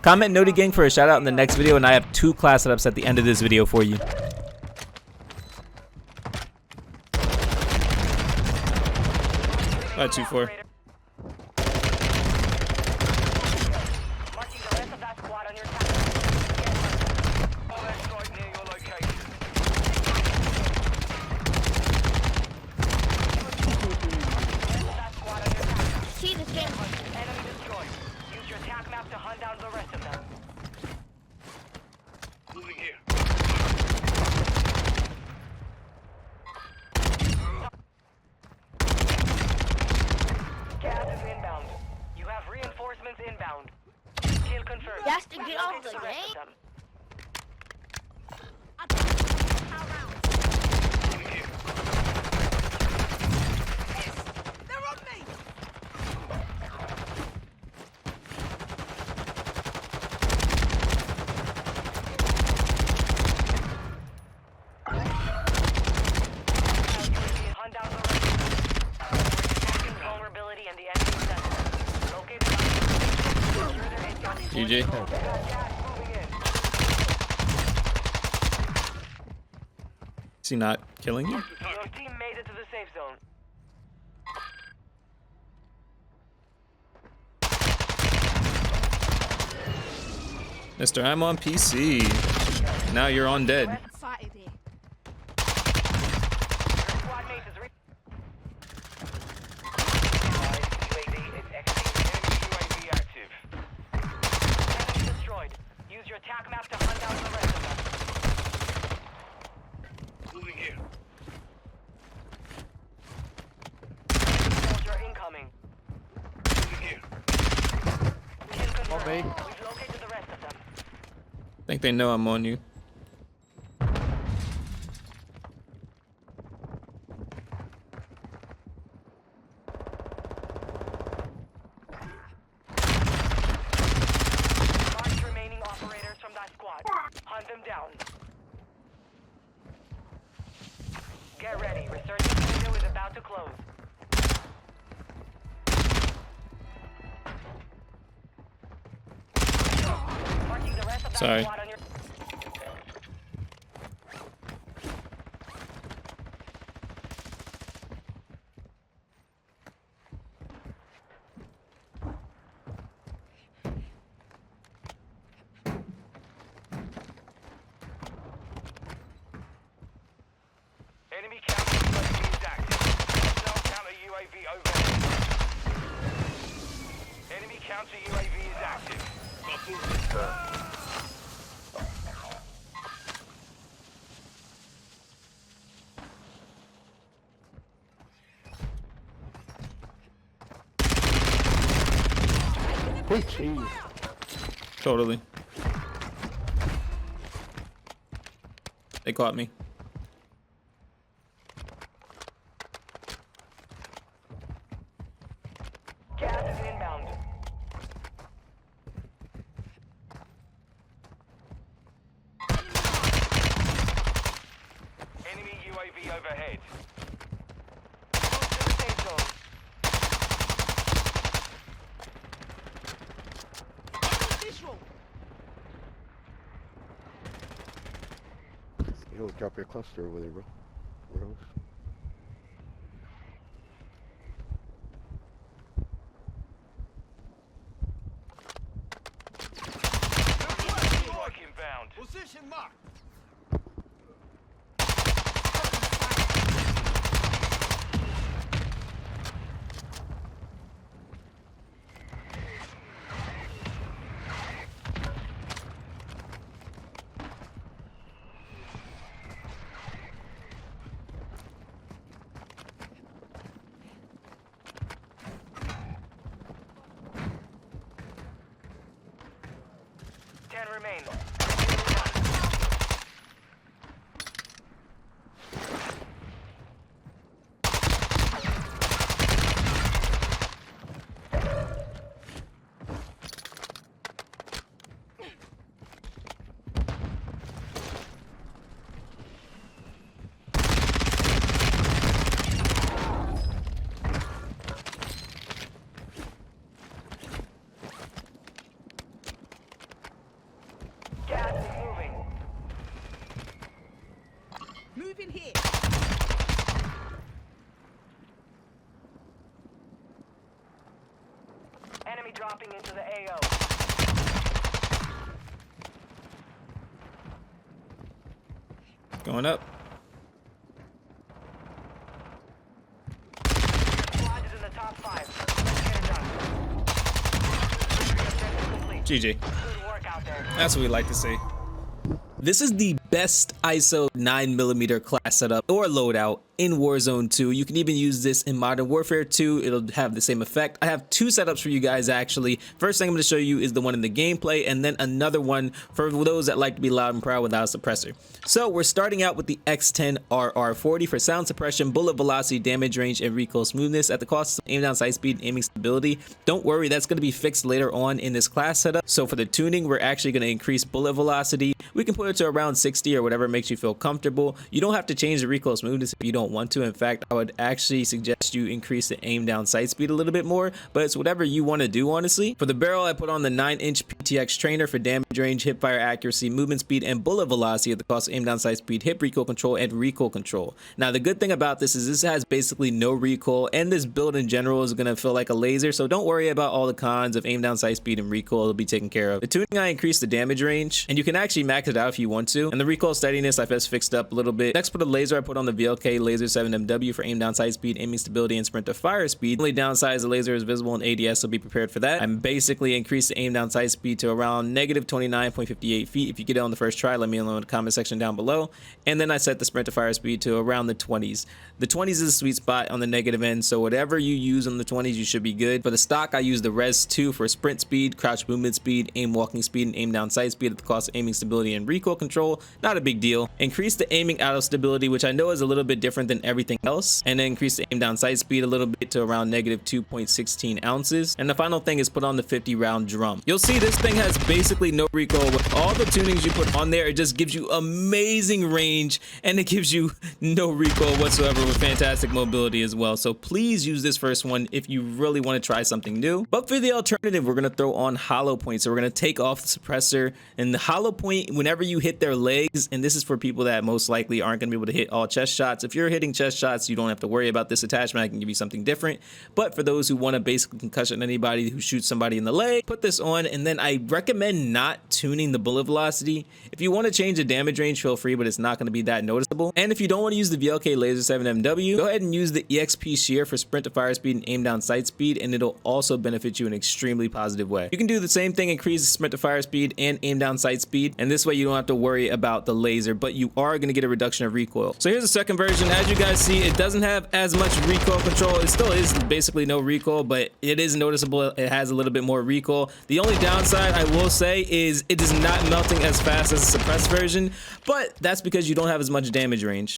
Comment Noti Gang for a shout out in the next video, and I have 2 class setups at the end of this video for you. Alright, 2-4. Inbound. Kill confirmed. Yes, to get off the game. They're on me. Hunt down the rest. Vulnerability and the enemy center. Located. GG. Is he not killing you? Your team made it to the safe zone. Mister, I'm on PC. Now you're on dead. Use your attack map to hunt down the rest of them. Moving here. Soldier incoming. Moving here. Kill confirmed. We've located the rest of them. I think they know I'm on you. Hunt them down. Get ready. Resurgence window is about to close. Marking the rest of that squad on your... Enemy counter UAV is active. Hostile counter UAV overhead. Enemy counter UAV is active. Totally. They caught me. Gas is inbound. Enemy UAV overhead. Move to the safe zone. Visual. You'll drop your cluster over there, bro. Rose. Strike inbound. Position marked. Remain. dropping into the AO. Going up. Squad is in the top 5. Let's get it done. Objective complete. GG. Good work out there. That's what we like to see. This is the best ISO 9mm class setup or loadout in Warzone 2. You can even use this in Modern Warfare 2. It'll have the same effect. I have two setups for you guys actually. First thing I'm going to show you is the one in the gameplay, and then another one for those that like to be loud and proud without a suppressor. So we're starting out with the X10 RR40 for sound suppression, bullet velocity, damage range, and recoil smoothness at the cost of aim down sight speed and aiming stability. Don't worry, that's going to be fixed later on in this class setup. So for the tuning, we're actually going to increase bullet velocity. We can put it to around 60 or whatever makes you feel comfortable. You don't have to change the recoil smoothness if you don't want to. In fact, I would actually suggest you increase the aim down sight speed a little bit more, but it's whatever you want to do, honestly. For the barrel, I put on the 9-inch PTX trainer for damage range, hip fire accuracy, movement speed, and bullet velocity at the cost of aim down sight speed, hip recoil control, and recoil control. Now, the good thing about this is this has basically no recoil, and this build in general is going to feel like a laser, so don't worry about all the cons of aim down sight speed and recoil. It'll be taken care of. The tuning, I increased the damage range, and you can actually max it out if you want to, and the recoil steadiness I've just fixed up a little bit. Next, for the laser, I put on the VLK laser 7MW for aim down sight speed, aiming stability, and sprint to fire speed. The only downside is the laser is visible in ADS, so be prepared for that. I'm basically increased the aim down sight speed to around negative 29.58 feet. If you get it on the first try, let me know in the comment section down below. And then I set the sprint to fire speed to around the 20s. The 20s is a sweet spot on the negative end, so whatever you use on the 20s, you should be good. For the stock, I use the Res 2 for sprint speed, crouch movement speed, aim walking speed, and aim down sight speed at the cost of aiming stability and recoil control. Not a big deal. Increase the aiming out of stability, which I know is a little bit different than everything else, and then increase the aim down sight speed a little bit to around negative 2.16 ounces. And the final thing is put on the 50 round drum. You'll see this thing has basically no recoil. With all the tunings you put on there, it just gives you amazing range, and it gives you no recoil whatsoever with fantastic mobility as well. So please use this first one if you really want to try something new. But for the alternative, we're going to throw on hollow point. So we're going to take off the suppressor, and the hollow point, whenever you hit their legs, and this is for people that most likely aren't going to be able to hit all chest shots. If you're hitting chest shots, you don't have to worry about this attachment. I can give you something different. But for those who want to basically concussion anybody who shoots somebody in the leg, put this on, and then I recommend not tuning the bullet velocity. If you want to change the damage range, feel free, but it's not going to be that noticeable. And if you don't want to use the VLK laser 7MW, go ahead and use the EXP shear for sprint to fire speed and aim down sight speed, and it'll also benefit you in an extremely positive way. You can do the same thing, increase the sprint to fire speed and aim down sight speed, and this way you don't have to worry about the laser, but you are going to get a reduction of recoil. So here's the second version. As you guys see, it doesn't have as much recoil control. It still is basically no recoil, but it is noticeable. It has a little bit more recoil. The only downside I will say is it is not melting as fast as the suppressed version, but that's because you don't have as much damage range.